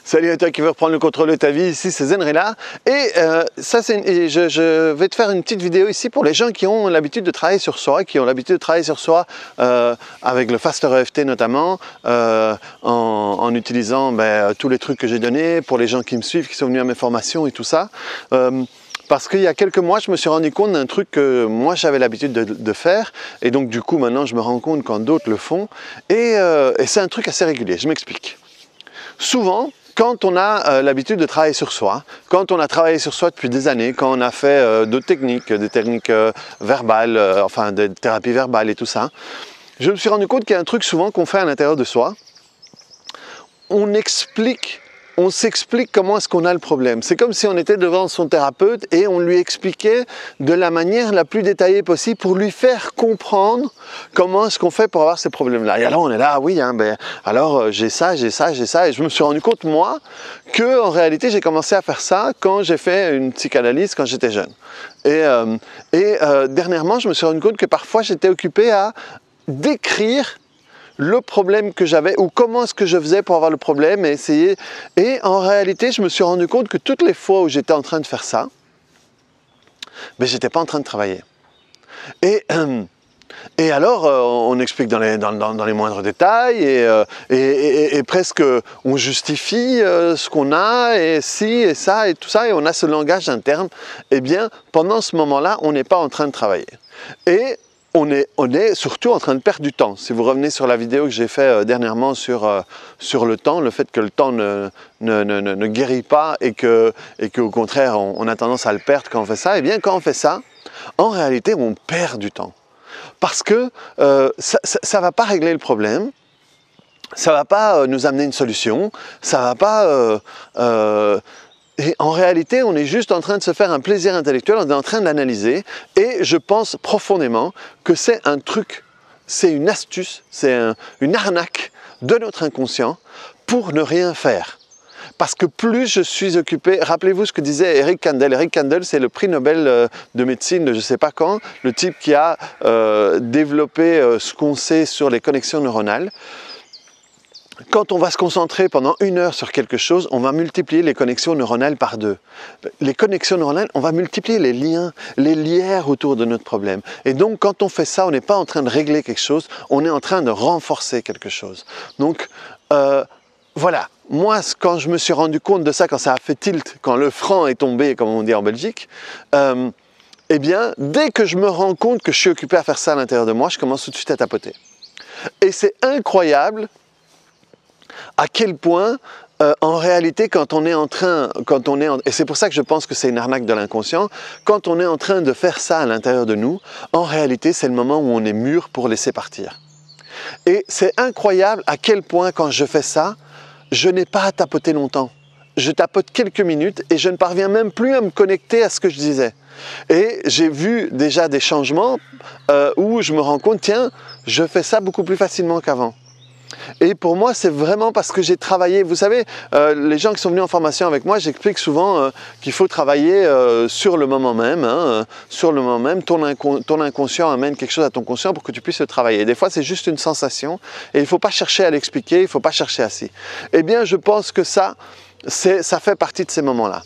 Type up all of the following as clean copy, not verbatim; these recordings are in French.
Salut à toi qui veux reprendre le contrôle de ta vie, ici c'est Zenrela et je vais te faire une petite vidéo ici pour les gens qui ont l'habitude de travailler sur soi, avec le Faster EFT notamment, en utilisant tous les trucs que j'ai donnés, pour les gens qui me suivent, qui sont venus à mes formations et tout ça. Parce qu'il y a quelques mois, je me suis rendu compte d'un truc que moi j'avais l'habitude de faire, et donc du coup maintenant je me rends compte quand d'autres le font, et c'est un truc assez régulier, je m'explique. Souvent, quand on a l'habitude de travailler sur soi, quand on a travaillé sur soi depuis des années, quand on a fait d'autres techniques, des techniques verbales, enfin des thérapies verbales et tout ça, je me suis rendu compte qu'il y a un truc souvent qu'on fait à l'intérieur de soi, on s'explique comment est-ce qu'on a le problème. C'est comme si on était devant son thérapeute et on lui expliquait de la manière la plus détaillée possible pour lui faire comprendre comment est-ce qu'on fait pour avoir ces problèmes-là. Et alors on est là, ah oui, j'ai ça, et je me suis rendu compte, moi, que en réalité j'ai commencé à faire ça quand j'ai fait une psychanalyse quand j'étais jeune. Et dernièrement, je me suis rendu compte que parfois j'étais occupé à décrire le problème que j'avais ou comment est-ce que je faisais pour avoir le problème et essayer. Et en réalité, je me suis rendu compte que toutes les fois où j'étais en train de faire ça, j'étais pas en train de travailler. Et alors, on explique dans les moindres détails et presque on justifie ce qu'on a et ci et ça et tout ça et on a ce langage interne. Eh bien, pendant ce moment-là, on n'est pas en train de travailler. Et on est surtout en train de perdre du temps. Si vous revenez sur la vidéo que j'ai fait dernièrement sur le temps, le fait que le temps ne guérit pas et qu'au contraire, on a tendance à le perdre quand on fait ça, eh bien quand on fait ça, en réalité, on perd du temps. Parce que ça ne va pas régler le problème, ça ne va pas nous amener une solution, ça ne va pas... Et en réalité, on est juste en train de se faire un plaisir intellectuel, on est en train d'analyser, et je pense profondément que c'est un truc, c'est une astuce, c'est une arnaque de notre inconscient pour ne rien faire. Parce que plus je suis occupé, rappelez-vous ce que disait Eric Kandel. Eric Kandel, c'est le prix Nobel de médecine de je ne sais pas quand, le type qui a développé ce qu'on sait sur les connexions neuronales. Quand on va se concentrer pendant 1 heure sur quelque chose, on va multiplier les connexions neuronales par 2. Les connexions neuronales, on va multiplier les liens, les lières autour de notre problème. Et donc, quand on fait ça, on n'est pas en train de régler quelque chose, on est en train de renforcer quelque chose. Donc, voilà. Moi, quand je me suis rendu compte de ça, quand ça a fait tilt, quand le franc est tombé, comme on dit en Belgique, eh bien, dès que je me rends compte que je suis occupé à faire ça à l'intérieur de moi, je commence tout de suite à tapoter. Et c'est incroyable à quel point, en réalité, quand on est en train, et c'est pour ça que je pense que c'est une arnaque de l'inconscient, quand on est en train de faire ça à l'intérieur de nous, en réalité, c'est le moment où on est mûr pour laisser partir. Et c'est incroyable à quel point, quand je fais ça, je n'ai pas à tapoter longtemps. Je tapote quelques minutes et je ne parviens même plus à me connecter à ce que je disais. Et j'ai vu déjà des changements où je me rends compte, tiens, je fais ça beaucoup plus facilement qu'avant. Et pour moi, c'est vraiment parce que j'ai travaillé. Vous savez, les gens qui sont venus en formation avec moi, j'explique souvent qu'il faut travailler sur le moment même. Sur le moment même, ton inconscient amène quelque chose à ton conscient pour que tu puisses le travailler. Des fois, c'est juste une sensation et il ne faut pas chercher à l'expliquer, il ne faut pas chercher à si. Eh bien, je pense que ça fait partie de ces moments-là.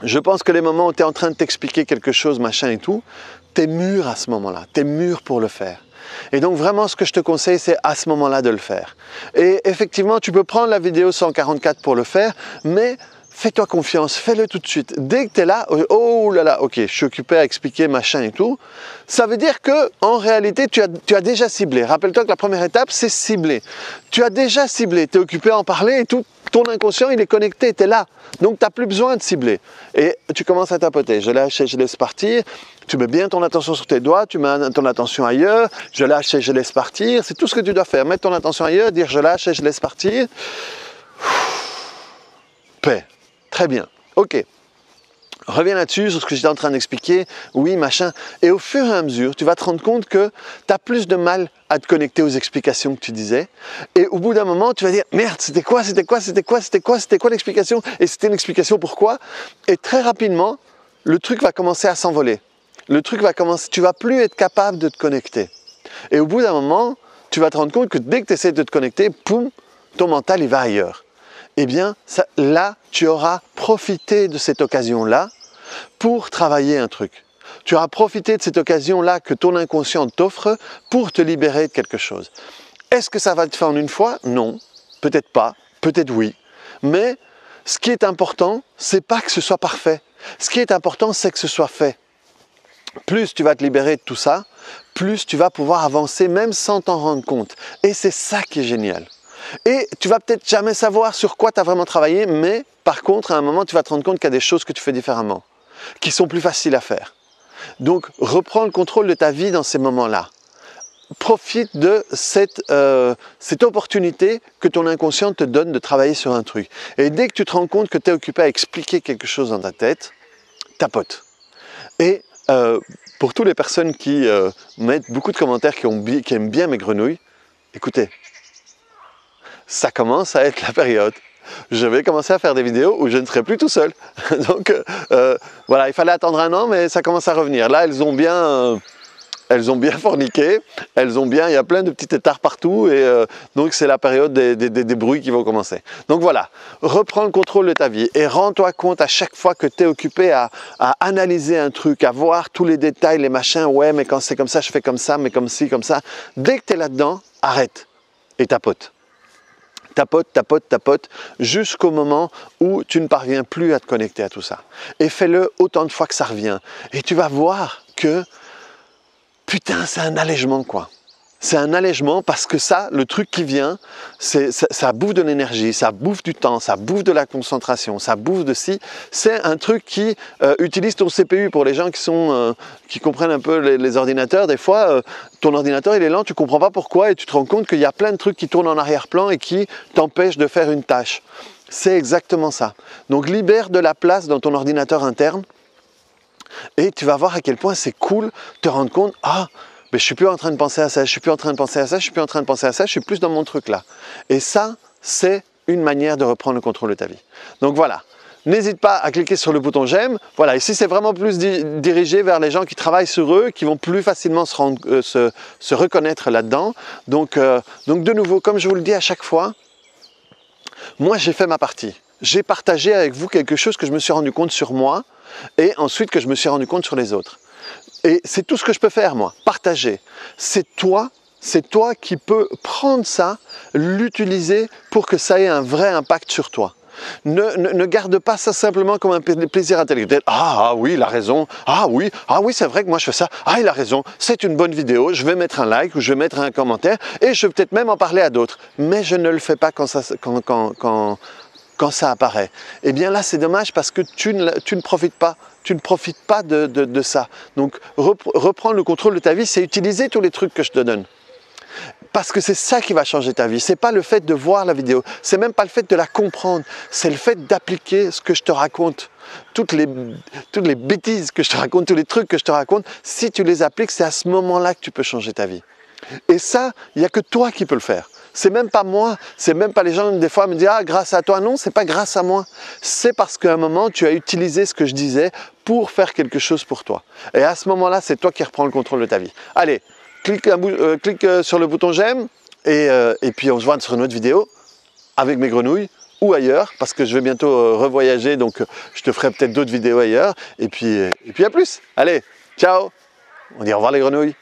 Je pense que les moments où tu es en train de t'expliquer quelque chose, machin et tout, tu es mûr à ce moment-là, tu es mûr pour le faire. Et donc vraiment ce que je te conseille, c'est à ce moment-là de le faire. Et effectivement, tu peux prendre la vidéo 144 pour le faire, mais fais-toi confiance, fais-le tout de suite. Dès que tu es là, oh là là, ok, je suis occupé à expliquer machin et tout, ça veut dire que en réalité, tu as déjà ciblé. Rappelle-toi que la première étape, c'est cibler. Tu as déjà ciblé, tu es occupé à en parler et tout. Ton inconscient, il est connecté, tu es là. Donc, tu n'as plus besoin de cibler. Et tu commences à tapoter. Je lâche et je laisse partir. Tu mets bien ton attention sur tes doigts, tu mets ton attention ailleurs. Je lâche et je laisse partir. C'est tout ce que tu dois faire. Mettre ton attention ailleurs, dire je lâche et je laisse partir. Paix. Très bien. OK. Reviens là-dessus, sur ce que j'étais en train d'expliquer, oui, machin. Et au fur et à mesure, tu vas te rendre compte que tu as plus de mal à te connecter aux explications que tu disais. Et au bout d'un moment, tu vas dire, merde, c'était quoi l'explication? Et c'était une explication pourquoi? Et très rapidement, le truc va commencer à s'envoler. Tu vas plus être capable de te connecter. Et au bout d'un moment, tu vas te rendre compte que dès que tu essaies de te connecter, poum, ton mental, il va ailleurs. eh bien là, tu auras profité de cette occasion-là pour travailler un truc. Tu auras profité de cette occasion-là que ton inconscient t'offre pour te libérer de quelque chose. Est-ce que ça va te faire en une fois? Non, peut-être pas, peut-être oui. Mais ce qui est important, c'est pas que ce soit parfait. Ce qui est important, c'est que ce soit fait. Plus tu vas te libérer de tout ça, plus tu vas pouvoir avancer même sans t'en rendre compte. Et c'est ça qui est génial. Et tu vas peut-être jamais savoir sur quoi tu as vraiment travaillé, mais par contre, à un moment, tu vas te rendre compte qu'il y a des choses que tu fais différemment, qui sont plus faciles à faire. Donc, reprends le contrôle de ta vie dans ces moments-là. Profite de cette opportunité que ton inconscient te donne de travailler sur un truc. Et dès que tu te rends compte que tu es occupé à expliquer quelque chose dans ta tête, tapote. Et pour toutes les personnes qui mettent beaucoup de commentaires, qui aiment bien mes grenouilles, écoutez, ça commence à être la période. Je vais commencer à faire des vidéos où je ne serai plus tout seul. Donc voilà, il fallait attendre un an, mais ça commence à revenir. Là, elles ont bien forniqué, il y a plein de petits têtards partout, et donc c'est la période des bruits qui vont commencer. Donc voilà, reprends le contrôle de ta vie et rends-toi compte à chaque fois que tu es occupé à analyser un truc, à voir tous les détails, les machins, ouais, mais quand c'est comme ça, je fais comme ça, mais comme ci, comme ça. Dès que tu es là-dedans, arrête et tapote. Tapote, jusqu'au moment où tu ne parviens plus à te connecter à tout ça. Et fais-le autant de fois que ça revient. Et tu vas voir que, putain, c'est un allègement, quoi. C'est un allègement parce que ça, le truc qui vient, ça bouffe de l'énergie, ça bouffe du temps, ça bouffe de la concentration, ça bouffe de ci. C'est un truc qui utilise ton CPU. Pour les gens qui comprennent un peu les ordinateurs, des fois, ton ordinateur il est lent, tu ne comprends pas pourquoi et tu te rends compte qu'il y a plein de trucs qui tournent en arrière-plan et qui t'empêchent de faire une tâche. C'est exactement ça. Donc libère de la place dans ton ordinateur interne et tu vas voir à quel point c'est cool de te rendre compte, ah, mais je ne suis plus en train de penser à ça, je suis plus en train de penser à ça, je suis plus en train de penser à ça, je suis plus dans mon truc là. Et ça, c'est une manière de reprendre le contrôle de ta vie. Donc voilà, n'hésite pas à cliquer sur le bouton j'aime. Voilà, ici c'est vraiment plus dirigé vers les gens qui travaillent sur eux, qui vont plus facilement se reconnaître là-dedans. Donc de nouveau, comme je vous le dis à chaque fois, moi j'ai fait ma partie. J'ai partagé avec vous quelque chose que je me suis rendu compte sur moi et ensuite que je me suis rendu compte sur les autres. Et c'est tout ce que je peux faire, moi, partager. C'est toi qui peux prendre ça, l'utiliser pour que ça ait un vrai impact sur toi. Ne garde pas ça simplement comme un plaisir intellectuel. Ah oui, il a raison. Ah oui, c'est vrai que moi je fais ça. Ah, il a raison. C'est une bonne vidéo. Je vais mettre un like ou je vais mettre un commentaire et je vais peut-être même en parler à d'autres. Mais je ne le fais pas quand ça apparaît. Eh bien là, c'est dommage parce que tu ne profites pas. Tu ne profites pas de ça. Donc, reprendre le contrôle de ta vie, c'est utiliser tous les trucs que je te donne. Parce que c'est ça qui va changer ta vie. Ce n'est pas le fait de voir la vidéo. Ce n'est même pas le fait de la comprendre. C'est le fait d'appliquer ce que je te raconte. Toutes les bêtises que je te raconte, tous les trucs que je te raconte, si tu les appliques, c'est à ce moment-là que tu peux changer ta vie. Et ça, il n'y a que toi qui peux le faire. C'est même pas moi, c'est même pas les gens des fois me disent « Ah, grâce à toi ». Non, c'est pas grâce à moi. C'est parce qu'à un moment, tu as utilisé ce que je disais pour faire quelque chose pour toi. Et à ce moment-là, c'est toi qui reprends le contrôle de ta vie. Allez, clique sur le bouton j'aime et puis on se voit sur une autre vidéo avec mes grenouilles ou ailleurs parce que je vais bientôt revoyager, donc je te ferai peut-être d'autres vidéos ailleurs. Et puis à plus. Allez, ciao. On dit au revoir les grenouilles.